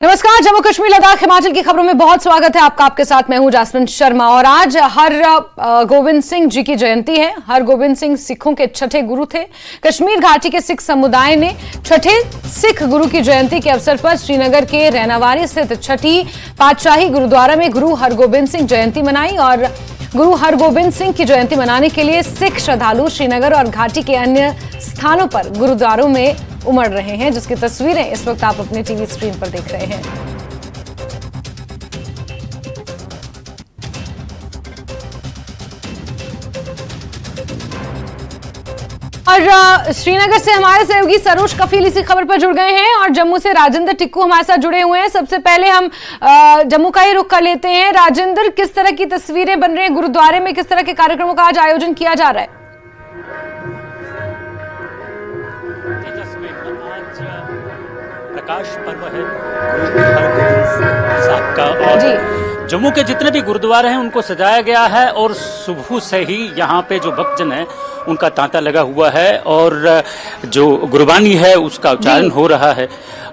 नमस्कार। जम्मू कश्मीर लद्दाख हिमाचल की खबरों में बहुत स्वागत है आपका। आपके साथ मैं हूं जासमिन शर्मा। और आज हर गोविंद सिंह जी की जयंती है। हर गोविंद सिंह सिखों के छठे गुरु थे। कश्मीर घाटी के सिख समुदाय ने छठे सिख गुरु की जयंती के अवसर पर श्रीनगर के रैनावारी स्थित छठी पातशाही गुरुद्वारा में गुरु हरगोबिंद सिंह जयंती मनाई। और गुरु हरगोबिंद सिंह की जयंती मनाने के लिए सिख श्रद्धालु श्रीनगर और घाटी के अन्य स्थानों पर गुरुद्वारों में उमड़ रहे हैं, जिसकी तस्वीरें इस वक्त आप अपने टीवी स्क्रीन पर देख रहे हैं। और श्रीनगर से हमारे सहयोगी सरोज कफील इसी खबर पर जुड़ गए हैं और जम्मू से राजेंद्र टिक्कू हमारे साथ जुड़े हुए हैं। सबसे पहले हम जम्मू का ही रुख कर लेते हैं। राजेंद्र, किस तरह की तस्वीरें बन रही हैं गुरुद्वारे में? किस तरह के कार्यक्रमों का आज आयोजन किया जा रहा है? प्रकाश पर्व है गुरु हरगोबिंद साहब का और जम्मू के जितने भी गुरुद्वारे हैं उनको सजाया गया है। और सुबह से ही यहाँ पे जो भक्तजन है उनका तांता लगा हुआ है और जो गुरबानी है उसका उच्चारण हो रहा है।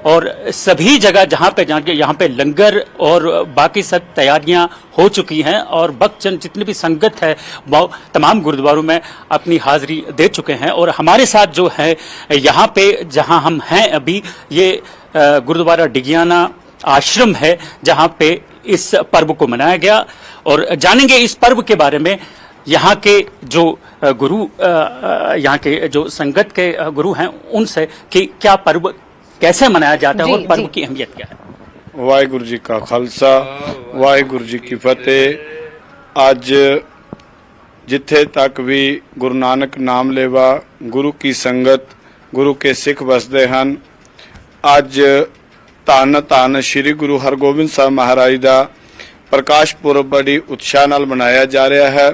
और सभी जगह जहाँ पे यहाँ पे लंगर और बाकी सब तैयारियां हो चुकी हैं और भक्तजन जितनी भी संगत है वो तमाम गुरुद्वारों में अपनी हाजिरी दे चुके हैं। और हमारे साथ जो है यहाँ पे जहाँ हम हैं अभी, ये गुरुद्वारा डिगियाना आश्रम है जहाँ पे इस पर्व को मनाया गया। और जानेंगे इस पर्व के बारे में यहाँ के जो गुरु, यहाँ के जो संगत के गुरु हैं उनसे कि क्या पर्व कैसे मनाया जाता है और पर्व की अहमियत क्या है। वाहिगुरु जी का खालसा, वाहिगुरु जी की फतेह। अज जिथे तक भी गुरु नानक नाम लेवा गुरु की संगत गुरु के सिख बसते हैं, अज धन धन श्री गुरु हरगोबिंद साहब महाराज का प्रकाश पुरब बड़ी उत्साह नाल मनाया जा रहा है।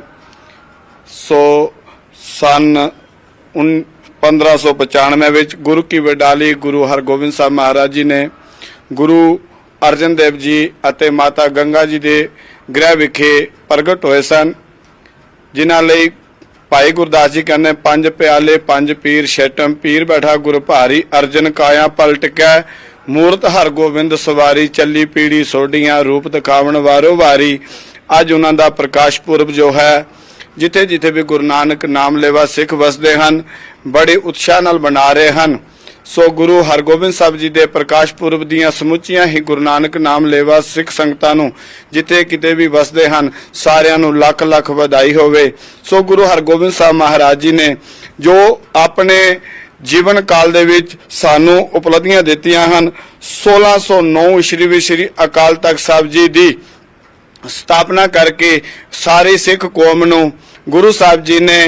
सो सन 1595 विच गुरु की वडाली गुरु हरगोबिंद साहब महाराज जी ने गुरु अर्जन देव जी अते माता गंगा जी के गृह विखे प्रगट होए सन, जिन्हां लई भाई गुरदास जी कहने पंज प्याले पंज पीर छटम पीर बैठा गुरु भारी अर्जन काया पलट कै मूरत हरगोबिंद सवारी चली पीड़ी सोडियां रूप दिखावन वारो वारी। अज उन्हां दा प्रकाश पुरब जो है जिथे जिथे भी गुरु नानक नाम लेवा सिख वसते हैं बड़े उत्साह नाल मना रहे हैं। सो गुरु हरगोबिंद साहब जी दे प्रकाश पुरब दियां समुचियां ही गुरु नानक नाम लेवा सिख संगतां नूं जिथे किते भी वसते हैं सारियां नूं लख लख बधाई होवे। सो गुरु हरगोबिंद साहब महाराज जी ने जो अपने जीवन काल दे विच सानू उपलब्धियां दित्तियां हन, 1609 ईस्वी विच श्री अकाल तख्त साहब जी दी स्थापना करके सारी सिख कौम नूं गुरु साहब जी ने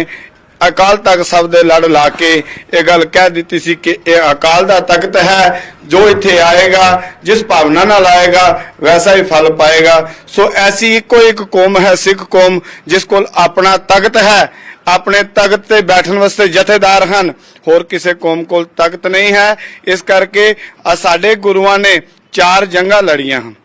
अकाल तख्त साहब दे लड़ ला के ये गल कह दी सी कि यह अकाल दा तख्त है, जो इत्थे आएगा जिस भावना नाल आएगा वैसा ही फल पाएगा। सो ऐसी इको एक कौम है सिख कौम जिस कोल अपना तख्त है, अपने तख्त ते बैठन वास्ते जथेदार हैं, होर किसी कौम कोल तख्त नहीं है। इस करके साडे गुरुआं ने 4 जंगां लड़ियां हैं,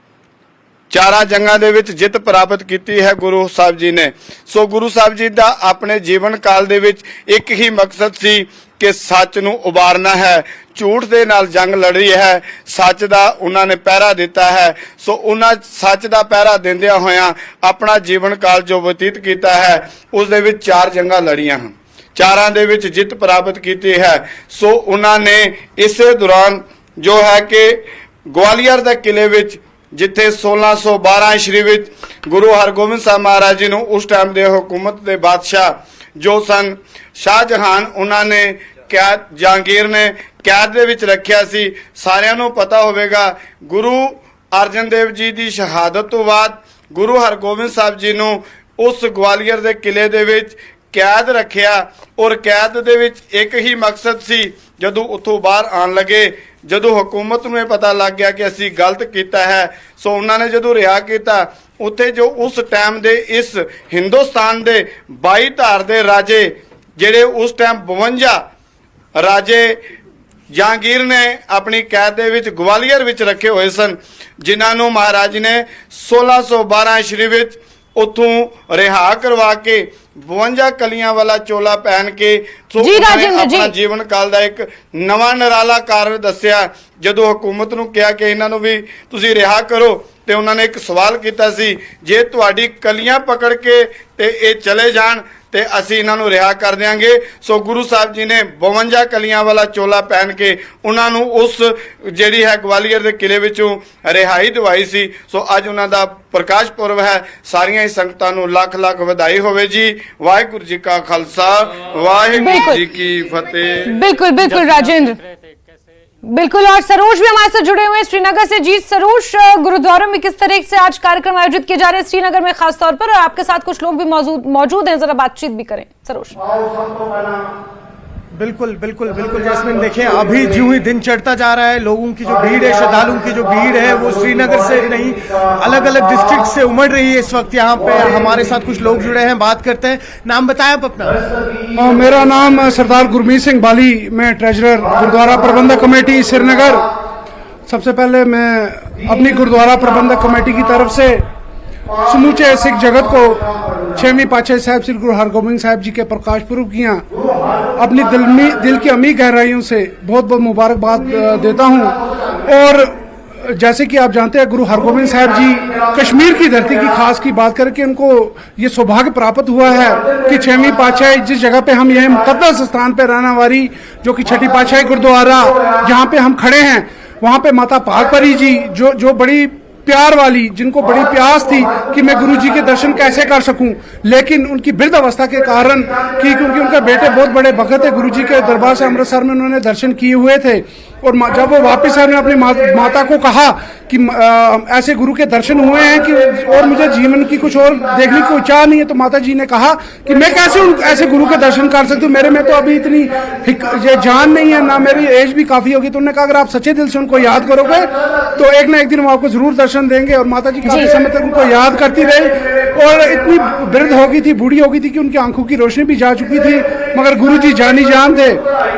4 जंगां दे विच जित प्राप्त की है गुरु साहब जी ने। सो गुरु साहब जी दा अपने जीवन काल दे विच एक ही मकसद सी कि सच नूं उबारना है, झूठ दे नाल जंग लड़ी है, सच दा उन्हां ने पहरा दिता है। सो उन्हां सच दा पहरा दिंदियां होयां अपना जीवन काल जो बतीत कीता है उस दे विच 4 जंगां लड़ियां हैं, 4 दे विच जित प्राप्त की है। सो उन्हां ने इसे दौरान जो है कि ग्वालियर दे किले विच जिथे 1612 ईस्वी विच गुरु हरगोबिंद साहब महाराज जी नूं उस टाइम दे हुकूमत दे बादशाह जो सन शाहजहान उन्होंने कैद जहांगीर ने कैद दे विच रखिया सी। सारियां नूं पता होवेगा गुरु अर्जन देव जी की शहादत तो बाद गुरु हरगोबिंद साहब जी नूं उस ग्वालियर दे किले दे विच कैद रखिया और कैद दे विच एक ही मकसद सी, जदों उत्थों बाहर आन लगे जदों हुकूमत नूं पता लग गया कि असीं गलत कीता है, सो उन्होंने जदों रिहा किया उत्थे जो उस टाइम दे इस हिंदुस्तान दे 22 धार दे राजे जिहड़े उस टाइम 52 राजे जहांगीर ने अपनी कैद दे विच ग्वालियर विच रखे हुए सन, जिन्हां नूं महाराज ने 1612 ईस्वी विच उत्थों रिहा करवा के 52 ਕਲੀਆਂ ਵਾਲਾ ਚੋਲਾ ਪਹਿਨ ਕੇ ਸੋ ਜੀ ਉਹਨਾਂ ਨੇ ਰਾਜਿੰਦਰ ਜੀ। ਆਪਣਾ ਜੀਵਨ ਕਾਲ ਦਾ ਇੱਕ ਨਵਾਂ ਨਿਰਾਲਾ ਕਾਰਨ ਦੱਸਿਆ। ਜਦੋਂ ਹਕੂਮਤ ਨੂੰ ਕਿਹਾ ਕਿ ਇਹਨਾਂ ਨੂੰ ਵੀ ਤੁਸੀਂ ਰਿਹਾ ਕਰੋ ਤੇ ਉਹਨਾਂ ਨੇ ਇੱਕ ਸਵਾਲ ਕੀਤਾ ਸੀ, ਜੇ ਤੁਹਾਡੀ ਕਲੀਆਂ ਪਕੜ ਕੇ ਤੇ ਇਹ ਚਲੇ ਜਾਣ ਤੇ ਅਸੀਂ ਇਹਨਾਂ ਨੂੰ ਰਿਹਾ ਕਰ ਦਿਆਂਗੇ। ਸੋ ਗੁਰੂ ਸਾਹਿਬ ਜੀ ਨੇ 52 ਕਲੀਆਂ ਵਾਲਾ ਚੋਲਾ ਪਹਿਨ ਕੇ ਉਹਨਾਂ ਨੂੰ ਉਸ ਜਿਹੜੀ ਹੈ ਗਵਾਲੀਅਰ ਦੇ ਕਿਲੇ ਵਿੱਚੋਂ ਰਿਹਾਈ ਦਿਵਾਈ ਸੀ। ਸੋ ਅੱਜ ਉਹਨਾਂ ਦਾ ਪ੍ਰਕਾਸ਼ ਪੁਰਬ ਹੈ। ਸਾਰੀਆਂ ਹੀ ਸੰਗਤਾਂ ਨੂੰ ਲੱਖ ਲੱਖ ਵਧਾਈ ਹੋਵੇ ਜੀ। ਵਾਹਿਗੁਰੂ ਜੀ ਕਾ ਖਾਲਸਾ, ਵਾਹਿਗुरु जी की फतेह। बिल्कुल बिल्कुल राजेंद्र, बिल्कुल। और सरोज भी हमारे साथ जुड़े हुए हैं श्रीनगर से। जी सरोज, गुरुद्वारों में किस तरह से आज कार्यक्रम आयोजित किए जा रहे हैं श्रीनगर में खास तौर पर, और आपके साथ कुछ लोग भी मौजूद हैं, जरा बातचीत भी करें सरोज। बिल्कुल बिल्कुल बिल्कुल जैस्मिन, देखिए अभी जो ही दिन चढ़ता जा रहा है, लोगों की जो भीड़ है, श्रद्धालुओं की जो भीड़ है वो श्रीनगर से नहीं अलग अलग डिस्ट्रिक्ट से उमड़ रही है। इस वक्त यहाँ पे हमारे साथ कुछ लोग जुड़े हैं, बात करते हैं। नाम बताएं आप अपना। मेरा नाम सरदार गुरमीत सिंह बाली, मैं ट्रेजरर गुरुद्वारा प्रबंधक कमेटी श्रीनगर। सबसे पहले मैं अपनी गुरुद्वारा प्रबंधक कमेटी की तरफ से समूचे सिख जगत को 6वीं पातशाही साहब श्री गुरु हरगोबिंद साहब जी के प्रकाश पुरब की अपनी दिल की अमीर गहराइयों से बहुत बहुत मुबारकबाद देता हूँ। और जैसे कि आप जानते हैं, गुरु हरगोबिंद साहब जी कश्मीर की धरती की खास की बात करके उनको ये सौभाग्य प्राप्त हुआ है कि 6वीं पातशाही जिस जगह पे हम यह मुकद्दस स्थान पे रहने वाली जो कि 6ठी पातशाही गुरुद्वारा जहाँ पे हम खड़े हैं, वहाँ पे माता पाकपरी जी जो बड़ी प्यार वाली, जिनको बड़ी प्यास थी कि मैं गुरु जी के दर्शन कैसे कर सकूं, लेकिन उनकी वृद्ध अवस्था के कारण कि क्योंकि उनके बेटे बहुत बड़े भगत है, गुरु जी के दरबार से अमृतसर में उन्होंने दर्शन किए हुए थे। और जब वो वापस आए, अपनी माता को कहा कि ऐसे गुरु के दर्शन हुए हैं कि और मुझे जीवन की कुछ और देखने की चाह नहीं है, तो माता जी ने कहा कि मैं कैसे ऐसे गुरु के दर्शन कर सकती हूँ, मेरे में तो अभी इतनी जान नहीं है, ना मेरी एज भी काफी होगी। तो उन्होंने कहा अगर आप सच्चे दिल से उनको याद करोगे तो एक ना एक दिन वो आपको जरूर दर्शन देंगे। और माता जी काफी समय तक उनको याद करती रही और इतनी वृद्ध हो गई थी, बूढ़ी हो गई थी कि उनकी आंखों की रोशनी भी जा चुकी थी, मगर गुरु जी जानी जान थे।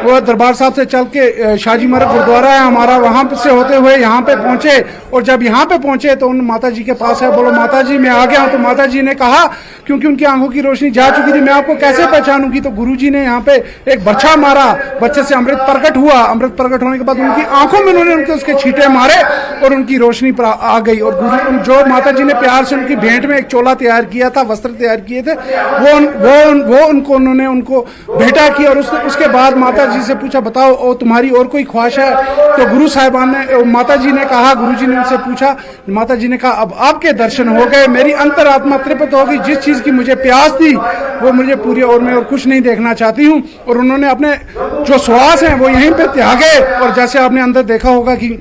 वो दरबार साहब से चल के शाहजी मरग गुरुद्वारा है हमारा, वहां से होते हुए यहाँ पे पहुंचे। और जब यहाँ पे पहुंचे तो उन माता जी के पास है, बोलो माता जी मैं आ गया हूँ। तो माता जी ने कहा, क्योंकि उनकी आंखों की रोशनी जा चुकी थी, मैं आपको कैसे पहचानूंगी। तो गुरु जी ने यहाँ पे एक बच्चा मारा, बच्चे से अमृत प्रकट हुआ। अमृत प्रकट होने के बाद उनकी आंखों में उन्होंने उसके छींटे मारे और उनकी रोशनी आ गई। और गुरु जो माता जी ने प्यार से उनकी भेंट में एक चोला तैयार किया था, वस्त्र तैयार किए थे, वो उन्होंने उनको भेंटा किया। और उसके बाद माता जी से पूछा, बताओ और तुम्हारी और कोई ख्वाहिश है। तो गुरु साहिबान ने, माता जी ने कहा, गुरु जी ने उनसे पूछा, माता जी ने कहा अब आपके दर्शन हो गए, मेरी अंतरात्मा तृप्त हो गई, जिस चीज की मुझे प्यास थी वो मुझे पूरी, और मैं और कुछ नहीं देखना चाहती हूँ। और उन्होंने अपने जो श्वास हैं वो यहीं पे त्यागे। और जैसे आपने अंदर देखा होगा कि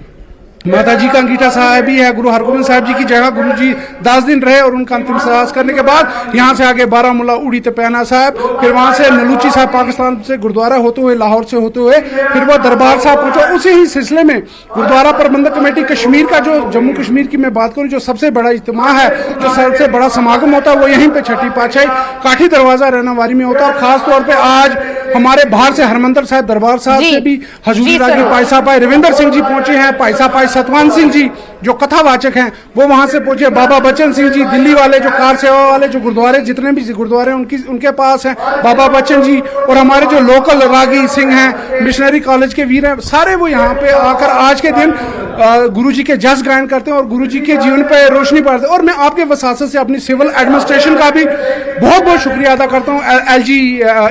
माता जी का अंगीठा साहब भी है, गुरु हरगोबिंद साहब जी की जगह गुरु जी 10 दिन रहे। और उनका अंतिम संस्कार करने के बाद यहाँ से आगे बारामूला, उड़ी तपैना साहब, फिर वहां से नलूची साहब पाकिस्तान से गुरुद्वारा होते हुए, लाहौर से होते हुए फिर वो दरबार साहब पहुंचा। उसी ही सिलसिले में गुरुद्वारा प्रबंधक कमेटी कश्मीर का, जो जम्मू कश्मीर की मैं बात करूं, जो सबसे बड़ा इज्तिमा है, जो सबसे बड़ा समागम होता है, वो यहीं पे 6ठी पातशाही काठी दरवाजा रहनावारी में होता है। और खास तौर पर आज हमारे बाहर से हरमंदर साहब दरबार साहब से भी हजूरी रागी पाई साहब भाई रविंदर सिंह जी पहुंचे हैं, पाई साहब भाई सतवान सिंह जी जो कथावाचक हैं वो वहां से पहुंचे, बाबा बच्चन सिंह जी दिल्ली वाले जो कार सेवा वाले जो गुरुद्वारे, जितने भी गुरुद्वारे उनके पास हैं, बाबा बच्चन जी। और हमारे जो लोकल रागी सिंह हैं, मिशनरी कॉलेज के वीर हैं, सारे वो यहाँ पे आकर आज के दिन गुरु जी के जस गायन करते हैं और गुरु जी के जीवन पे रोशनी पाते हैं। और मैं आपके वसासत से अपनी सिविल एडमिनिस्ट्रेशन का भी बहुत बहुत शुक्रिया अदा करता हूँ, LG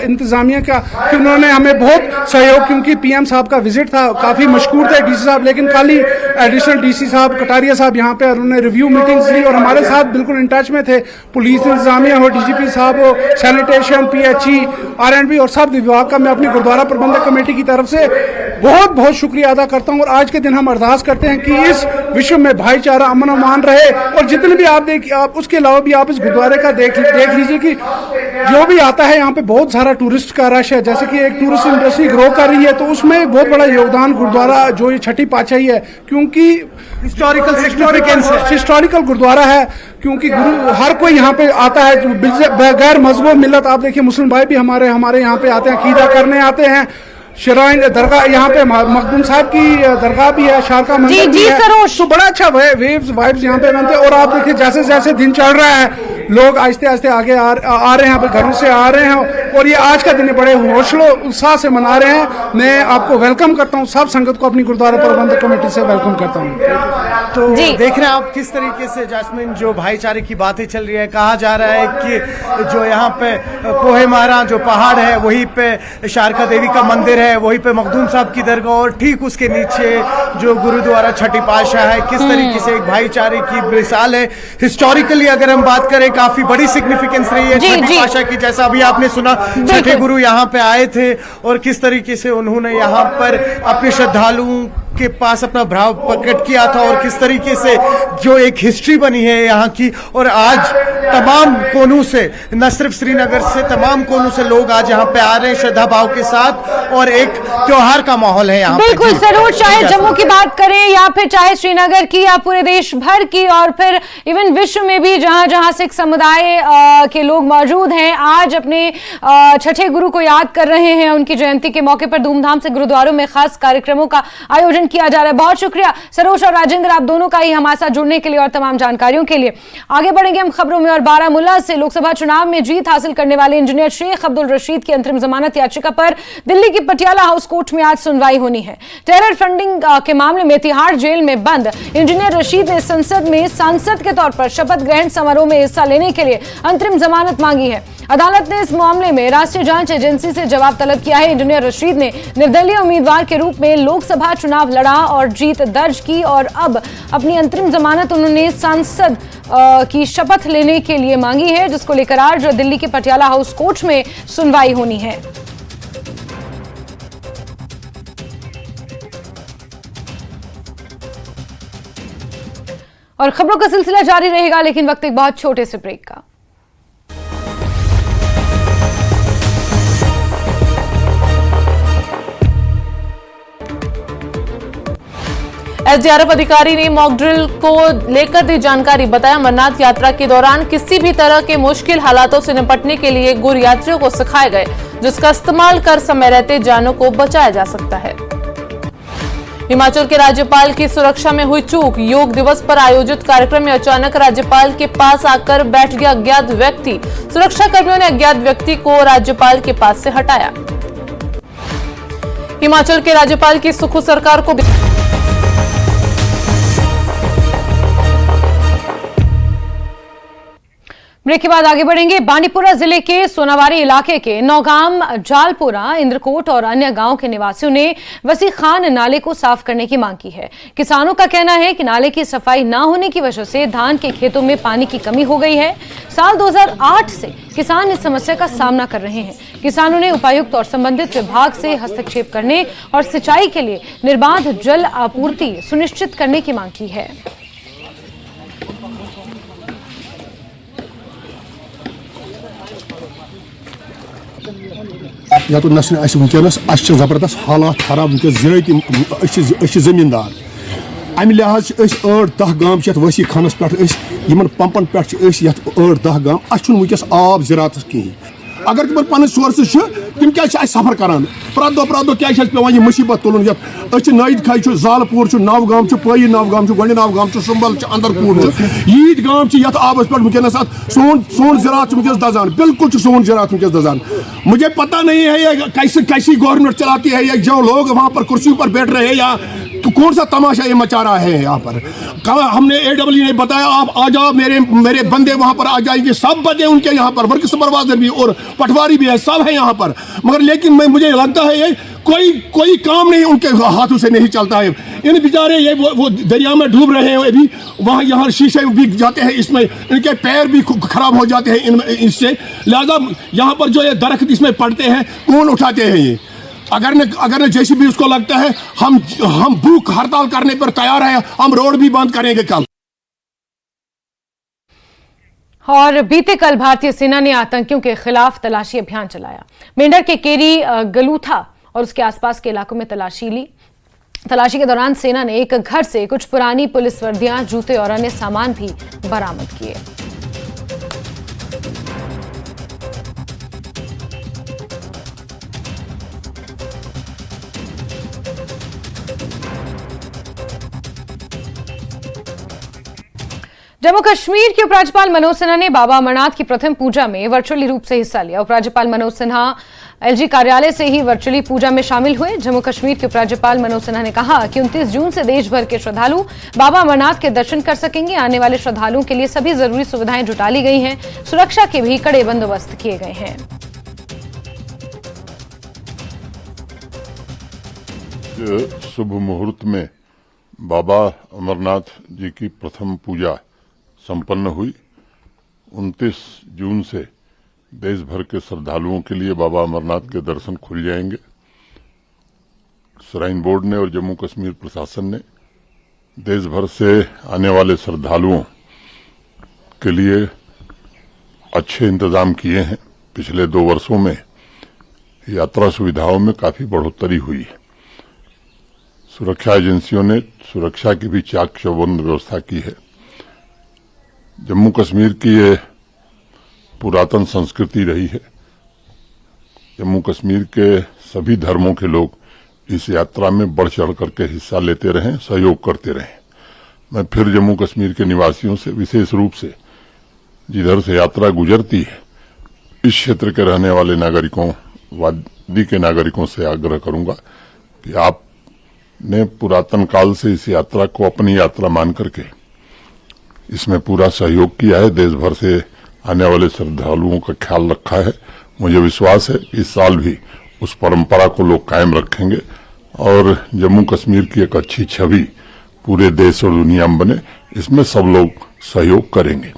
इंतजामिया का, कि उन्होंने हमें बहुत सहयोग, क्योंकि PM साहब का विजिट था, काफी मशकूर थे DC साहब, लेकिन कल ही एडिशनल DC साहब कटारिया साहब यहाँ पे उन्होंने रिव्यू मीटिंग्स ली और हमारे साथ बिल्कुल इन टच में थे। पुलिस इंतजामिया हो, DGP साहब हो, सैनिटेशन, PHE, R&B और सब विभाग का मैं अपनी गुरुद्वारा प्रबंधक कमेटी की तरफ से बहुत बहुत शुक्रिया अदा करता हूँ। और आज के दिन हम अरदास करते हैं कि इस विश्व में भाईचारा, अमन अमान रहे। और जितने भी आप उसके अलावा भी आप इस गुरुद्वारे का देख लीजिए कि जो भी आता है यहाँ पे बहुत सारा टूरिस्ट का रश है, जैसे कि एक टूरिस्ट इंडस्ट्री ग्रो कर रही है, तो उसमें एक बहुत बड़ा योगदान गुरुद्वारा जो ये 6ठी पातशाही है, क्योंकि हिस्टोरिकल गुरुद्वारा है, क्योंकि गुरु हर कोई यहाँ पे आता है, बगैर मजहब मिलत। आप देखिए मुस्लिम भाई भी हमारे यहाँ पे आते हैं, अकीदा करने आते हैं। शराइन दरगाह यहाँ पे मखदूम साहब की दरगाह भी है, शारका मंदिर भी है, तो बड़ा अच्छा वाइब्स यहाँ पे बनते हैं। और आप देखिए जैसे जैसे दिन चल रहा है, लोग आहिस्ते आहिस्ते आगे आ रहे हैं, घरों से आ रहे हैं और ये आज का दिन बड़े हौसलो उत्साह से मना रहे हैं। मैं आपको वेलकम करता हूँ, सब संगत को अपनी गुरुद्वारा प्रबंधक कमेटी से वेलकम करता हूँ। तो देख रहे हैं आप किस तरीके से जास्मिन जो भाईचारे की बातें चल रही है। कहा जा रहा है कि जो यहाँ पे कोहे मारा जो पहाड़ है वहीं पे शारका देवी का मंदिर है, वहीं पे मखदूम साहब की दरगाह और ठीक उसके नीचे जो गुरुद्वारा छठी पातशाह है। किस तरीके से एक भाईचारे की मिसाल है। हिस्टोरिकली अगर हम बात करें काफी बड़ी सिग्निफिकेंस रही है छठी पातशाह की, जैसा अभी आपने सुना छठे गुरु यहाँ पे आए थे और किस तरीके से उन्होंने यहाँ पर अपने श्रद्धालुओं के पास अपना भाव प्रकट किया था और किस तरीके से जो एक हिस्ट्री बनी है यहाँ की। और आज तमाम कोनों से, न सिर्फ श्रीनगर से, तमाम कोनों से लोग आज यहाँ पे आ रहे हैं श्रद्धा भाव के साथ और एक त्योहार का माहौल है यहाँ पे। बिल्कुल जरूर, चाहे जम्मू की बात करें या फिर चाहे श्रीनगर की या पूरे देश भर की और फिर इवन विश्व में भी जहां जहां सिख समुदाय के लोग मौजूद हैं, आज अपने छठे गुरु को याद कर रहे हैं। उनकी जयंती के मौके पर धूमधाम से गुरुद्वारों में खास कार्यक्रमों का आयोजन किया जा रहा है। बहुत शुक्रिया सरोज और राजेंद्र, आप दोनों का ही हमारे साथ जुड़ने के लिए और तमाम जानकारियों के लिए। आगे बढ़ेंगे हम खबरों में और बारामूला से लोकसभा चुनाव में जीत हासिल करने वाले इंजीनियर शेख अब्दुल रशीद की अंतरिम जमानत याचिका पर दिल्ली की पटियाला हाउस कोर्ट में आज सुनवाई होनी है। टेरर फंडिंग के मामले में तिहाड़ जेल में बंद इंजीनियर रशीद ने संसद में सांसद के तौर पर शपथ ग्रहण समारोह में हिस्सा लेने के लिए अंतरिम जमानत मांगी है। अदालत ने इस मामले में राष्ट्रीय जांच एजेंसी से जवाब तलब किया है। इंजीनियर रशीद ने निर्दलीय उम्मीदवार के रूप में लोकसभा चुनाव लड़ा और जीत दर्ज की और अब अपनी अंतरिम जमानत उन्होंने सांसद की शपथ लेने के लिए मांगी है, जिसको लेकर आज दिल्ली के पटियाला हाउस कोर्ट में सुनवाई होनी है। और खबरों का सिलसिला जारी रहेगा, लेकिन वक्त एक बहुत छोटे से ब्रेक का। एसडीआरएफ अधिकारी ने मॉक ड्रिल को लेकर दी जानकारी। बताया अमरनाथ यात्रा के दौरान किसी भी तरह के मुश्किल हालातों से निपटने के लिए गुरु यात्रियों को सिखाए गए, जिसका इस्तेमाल कर समय रहते जानों को बचाया जा सकता है। हिमाचल के राज्यपाल की सुरक्षा में हुई चूक। योग दिवस पर आयोजित कार्यक्रम में अचानक राज्यपाल के पास आकर बैठ गया अज्ञात व्यक्ति। सुरक्षा कर्मियों ने अज्ञात व्यक्ति को राज्यपाल के पास से हटाया। हिमाचल के राज्यपाल की सुखू सरकार को ब्रेक के बाद आगे बढ़ेंगे। बांडीपुरा जिले के सोनावारी इलाके के नौगाम, जालपुरा, इंद्रकोट और अन्य गांव के निवासियों ने वसी खान नाले को साफ करने की मांग की है। किसानों का कहना है कि नाले की सफाई न होने की वजह से धान के खेतों में पानी की कमी हो गई है। साल 2008 से किसान इस समस्या का सामना कर रहे हैं। किसानों ने उपायुक्त और संबंधित विभाग से हस्तक्षेप करने और सिंचाई के लिए निर्बाध जल आपूर्ति सुनिश्चित करने की मांग की है। या तो नस वनस जबरदस्त हालात खराब वनस जमींदार अमि लिहाज 8-10 गांव वसी खानस पे पंपन पे 8-10 गांव वनस आब ज़रात कहीं। अगर तुम पन सोर्स तम क्या सफर करान प्रत दो क्या पे मुसीबत तुलन नईद खाई जालपुर नवगाम पई नवगाम गोड नवगाम सुंबल अंदरकूट यीत गांव ये आबस पे वनस सोन ज़रात वनस दजान, बिल्कुल सोन ज़रात वनस दजान। मुझे पता नहीं है ये कैसी गवर्नमेंट चलाती है, ये जो लोग वहाँ पर कुर्सियों पर बैठ रहे हैं या तो कौन सा तमाशा ये मचा रहा है यहाँ पर। हमने AWE ने बताया आप आ जाओ, मेरे बंदे वहाँ पर आ जाएंगे, सब बंदे उनके यहाँ पर, वर्क सुपरवाइजर भी और पटवारी भी है, सब है यहाँ पर। मगर लेकिन मुझे लगता है ये कोई काम नहीं उनके हाथों से नहीं चलता है। इन बेचारे ये वो दरिया में डूब रहे हैं अभी, वहाँ यहाँ शीशे बिक जाते हैं, इसमें इनके पैर भी खराब हो जाते हैं इससे। लिहाजा यहाँ पर जो ये दरख्त इसमें पड़ते हैं कौन उठाते हैं ये। अगर जैसे भी उसको लगता है हम भूख हड़ताल करने पर तैयार हैं, हम रोड भी बंद करेंगे कल। और बीते कल भारतीय सेना ने आतंकियों के खिलाफ तलाशी अभियान चलाया। मेंढर के केरी, गलूथा और उसके आसपास के इलाकों में तलाशी ली। तलाशी के दौरान सेना ने एक घर से कुछ पुरानी पुलिस वर्दियां, जूते और अन्य सामान भी बरामद किए। जम्मू कश्मीर के उपराज्यपाल मनोज सिन्हा ने बाबा अमरनाथ की प्रथम पूजा में वर्चुअली रूप से हिस्सा लिया। उपराज्यपाल मनोज सिन्हा एलजी कार्यालय से ही वर्चुअली पूजा में शामिल हुए। जम्मू कश्मीर के उपराज्यपाल मनोज सिन्हा ने कहा कि 29 जून से देश भर के श्रद्धालु बाबा अमरनाथ के दर्शन कर सकेंगे। आने वाले श्रद्धालुओं के लिए सभी जरूरी सुविधाएं जुटा ली गई हैं। सुरक्षा के भी कड़े बंदोबस्त किए गए हैं। शुभ मुहूर्त में बाबा अमरनाथ जी की प्रथम पूजा संपन्न हुई। 29 जून से देश भर के श्रद्धालुओं के लिए बाबा अमरनाथ के दर्शन खुल जाएंगे। श्राइन बोर्ड ने और जम्मू कश्मीर प्रशासन ने देश भर से आने वाले श्रद्धालुओं के लिए अच्छे इंतजाम किए हैं। पिछले 2 वर्षों में यात्रा सुविधाओं में काफी बढ़ोतरी हुई है। सुरक्षा एजेंसियों ने सुरक्षा की भी चाक चौबंद व्यवस्था की है। जम्मू कश्मीर की ये पुरातन संस्कृति रही है। जम्मू कश्मीर के सभी धर्मों के लोग इस यात्रा में बढ़ चढ़ करके हिस्सा लेते रहे, सहयोग करते रहे। मैं फिर जम्मू कश्मीर के निवासियों से, विशेष रूप से जिधर से यात्रा गुजरती है, इस क्षेत्र के रहने वाले नागरिकों, वादी के नागरिकों से आग्रह करूंगा कि आप ने पुरातन काल से इस यात्रा को अपनी यात्रा मान करके इसमें पूरा सहयोग किया है। देश भर से आने वाले श्रद्धालुओं का ख्याल रखा है। मुझे विश्वास है कि इस साल भी उस परंपरा को लोग कायम रखेंगे और जम्मू कश्मीर की एक अच्छी छवि पूरे देश और दुनिया में बने, इसमें सब लोग सहयोग करेंगे।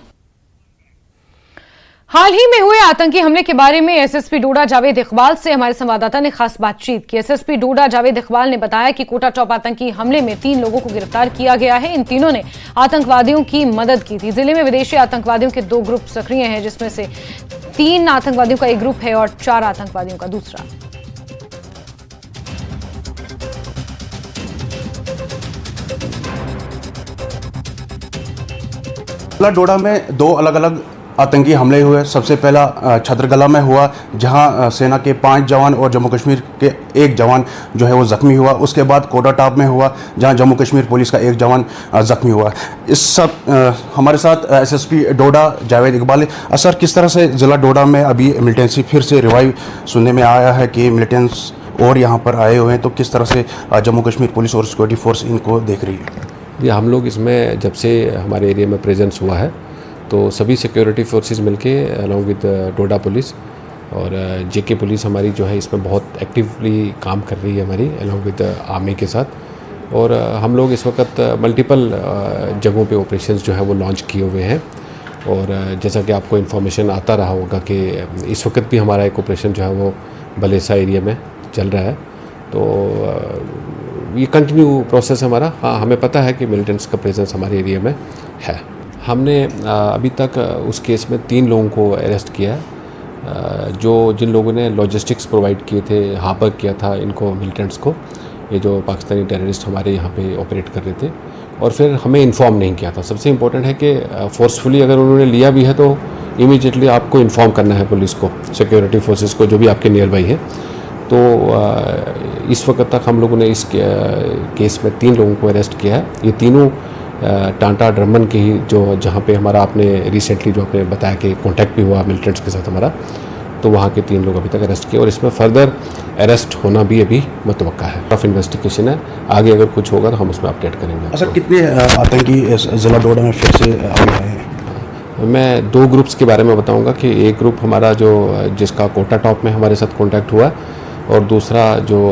हाल ही में हुए आतंकी हमले के बारे में एसएसपी डोडा जावेद इकबाल से हमारे संवाददाता ने खास बातचीत की। एसएसपी डोडा जावेद इकबाल ने बताया कि कोटा टॉप आतंकी हमले में 3 लोगों को गिरफ्तार किया गया है। इन तीनों ने आतंकवादियों की मदद की थी। जिले में विदेशी आतंकवादियों के 2 ग्रुप सक्रिय हैं, जिसमें से 3 आतंकवादियों का एक ग्रुप है और 4 आतंकवादियों का दूसरा। डोडा में 2 अलग अलग आतंकी हमले हुए। सबसे पहला छतरगला में हुआ, जहां सेना के 5 जवान और जम्मू कश्मीर के 1 जवान जो है वो जख्मी हुआ। उसके बाद कोटा टॉप में हुआ, जहां जम्मू कश्मीर पुलिस का 1 जवान जख्मी हुआ। इस सब हमारे साथ एसएसपी डोडा जावेद इकबाल। सर, किस तरह से ज़िला डोडा में अभी मिलिटेंसी फिर से रिवाइव सुनने में आया है कि मिलिटेंट्स और यहाँ पर आए हुए हैं, तो किस तरह से जम्मू कश्मीर पुलिस और सिक्योरिटी फोर्स इनको देख रही है? ये हम लोग इसमें जब से हमारे एरिया में प्रेजेंस हुआ है तो सभी सिक्योरिटी फोर्सेस मिलके अलॉन्ग विद डोडा पुलिस और जेके पुलिस हमारी जो है इसमें बहुत एक्टिवली काम कर रही है हमारी अलॉन्ग विद आर्मी के साथ। और हम लोग इस वक्त मल्टीपल जगहों पे ऑपरेशंस जो है वो लॉन्च किए हुए हैं। और जैसा कि आपको इन्फॉर्मेशन आता रहा होगा कि इस वक्त भी हमारा एक ऑपरेशन जो है वो बलेसा एरिया में चल रहा है। तो ये कंटिन्यू प्रोसेस हमारा। हाँ, हमें पता है कि मिलिटेंट्स का प्रेजेंस हमारे एरिया में है। हमने अभी तक उस केस में 3 लोगों को अरेस्ट किया है, जिन लोगों ने लॉजिस्टिक्स प्रोवाइड किए थे, हापर किया था इनको मिलिटेंट्स को, ये जो पाकिस्तानी टेररिस्ट हमारे यहाँ पे ऑपरेट कर रहे थे, और फिर हमें इन्फॉर्म नहीं किया था। सबसे इम्पोर्टेंट है कि फोर्सफुली अगर उन्होंने लिया भी है तो इमीडिएटली आपको इन्फॉर्म करना है पुलिस को, सिक्योरिटी फोर्सेस को, जो भी आपके नियर बाई है। तो इस वक्त तक हम लोगों ने इस केस में 3 लोगों को अरेस्ट किया है। ये तीनों टांटा ड्रमन के ही जहाँ पे हमारा आपने रिसेंटली जो आपने बताया कि कांटेक्ट भी हुआ मिलिटेंट्स के साथ हमारा, तो वहाँ के 3 लोग अभी तक अरेस्ट किए और इसमें फर्दर अरेस्ट होना भी अभी मुतवक्का है। रफ इन्वेस्टिगेशन है, आगे अगर कुछ होगा तो हम उसमें अपडेट करेंगे। सर, कितने आतंकी जिला डोडा में फिर से अभी आए हैं? मैं 2 ग्रुप्स के बारे में बताऊँगा कि एक ग्रुप हमारा जिसका कोटा टॉप में हमारे साथ कॉन्टैक्ट हुआ और दूसरा जो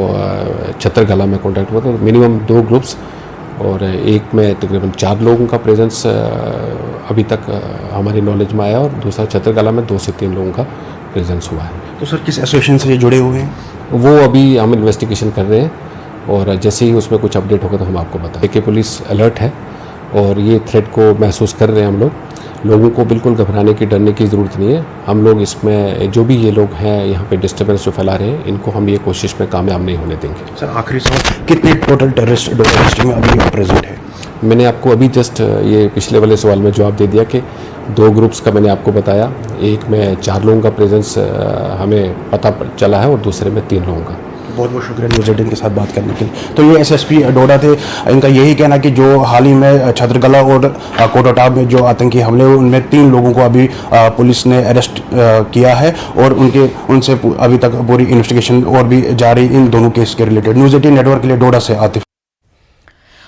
छतरगला में कॉन्टैक्ट हुआ। तो मिनिमम 2 ग्रुप्स और एक में तकरीबन 4 लोगों का प्रेजेंस अभी तक हमारी नॉलेज में आया और दूसरा छतरगला में 2 से 3 लोगों का प्रेजेंस हुआ है। तो सर, किस एसोसिएशन से ये जुड़े हुए हैं? वो अभी हम इन्वेस्टिगेशन कर रहे हैं और जैसे ही उसमें कुछ अपडेट होगा तो हम आपको बताएंगे। कि पुलिस अलर्ट है और ये थ्रेट को महसूस कर रहे हैं हम लोगों को बिल्कुल घबराने की, डरने की ज़रूरत नहीं है। हम लोग इसमें जो भी ये लोग हैं यहाँ पे डिस्टर्बेंस जो फैला रहे हैं, इनको हम ये कोशिश में कामयाब नहीं होने देंगे। सर, आखिरी सवाल, कितने टोटल टेररिस्ट डोडा डिस्ट्रिक्ट में अभी प्रेजेंट है? मैंने आपको अभी जस्ट ये पिछले वाले सवाल में जवाब दे दिया कि 2 ग्रुप्स का मैंने आपको बताया। एक में 4 लोगों का प्रेजेंस हमें पता चला है और दूसरे में 3 लोगों का। बहुत बहुत शुक्रिया न्यूज़ 18 के साथ बात करने के लिए। तो ये एसएसपी डोडा थे, इनका यही कहना कि जो हाल ही में छतरगला और कोटाटाप में जो आतंकी हमले हुए उनमें 3 लोगों को अभी पुलिस ने अरेस्ट किया है और उनसे अभी तक पूरी इन्वेस्टिगेशन और भी जारी इन दोनों केस के रिलेटेड। न्यूज़ 18 नेटवर्क के लिए डोडा से आतिफ।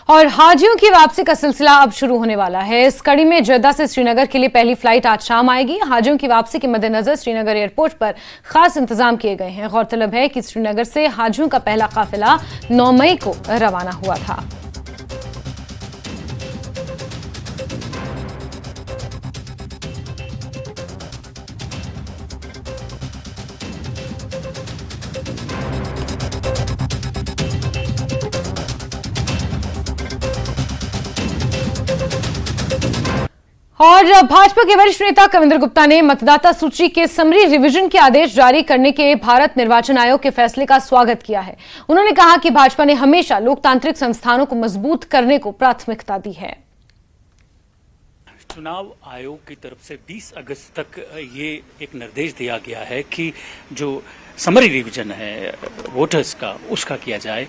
और हाजियों की वापसी का सिलसिला अब शुरू होने वाला है। इस कड़ी में जद्दा से श्रीनगर के लिए पहली फ्लाइट आज शाम आएगी। हाजियों की वापसी के मद्देनजर श्रीनगर एयरपोर्ट पर खास इंतजाम किए गए हैं। गौरतलब है कि श्रीनगर से हाजियों का पहला काफिला 9 मई को रवाना हुआ था। और भाजपा के वरिष्ठ नेता कविंद्र गुप्ता ने मतदाता सूची के समरी रिवीजन के आदेश जारी करने के भारत निर्वाचन आयोग के फैसले का स्वागत किया है। उन्होंने कहा कि भाजपा ने हमेशा लोकतांत्रिक संस्थानों को मजबूत करने को प्राथमिकता दी है। चुनाव आयोग की तरफ से 20 अगस्त तक ये एक निर्देश दिया गया है कि जो समरी रिवीजन है वोटर्स का उसका किया जाए।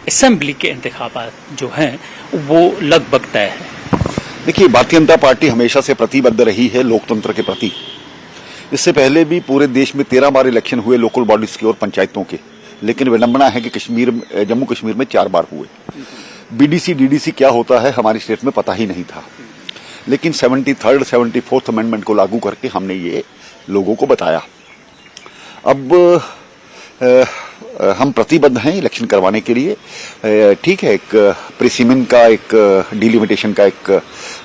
असेंबली के इंतखाबात जो हैं वो लगभग तय है। देखिए, भारतीय जनता पार्टी हमेशा से प्रतिबद्ध रही है लोकतंत्र के प्रति। इससे पहले भी पूरे देश में 13 बार इलेक्शन हुए लोकल बॉडीज के और पंचायतों के, लेकिन विडंबना है कि जम्मू कश्मीर में 4 बार हुए। बीडीसी डीडीसी क्या होता है हमारी स्टेट में पता ही नहीं था, लेकिन 73rd 74th अमेंडमेंट को लागू करके हमने ये लोगों को बताया। अब हम प्रतिबद्ध हैं इलेक्शन करवाने के लिए। ठीक है, एक प्रीसीमेंट का एक डिलिमिटेशन का एक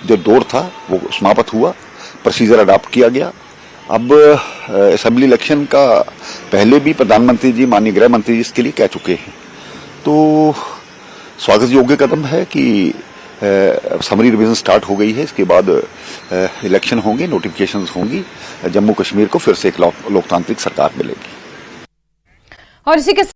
जो दौर था वो समाप्त हुआ, प्रोसीजर अडॉप्ट किया गया। अब असेंबली इलेक्शन का पहले भी प्रधानमंत्री जी, माननीय गृह मंत्री जी इसके लिए कह चुके हैं। तो स्वागत योग्य कदम है कि समरी रिवीजन स्टार्ट हो गई है। इसके बाद इलेक्शन होंगे, नोटिफिकेशंस होंगी, जम्मू कश्मीर को फिर से एक लोकतांत्रिक सरकार मिलेगी। और इसी के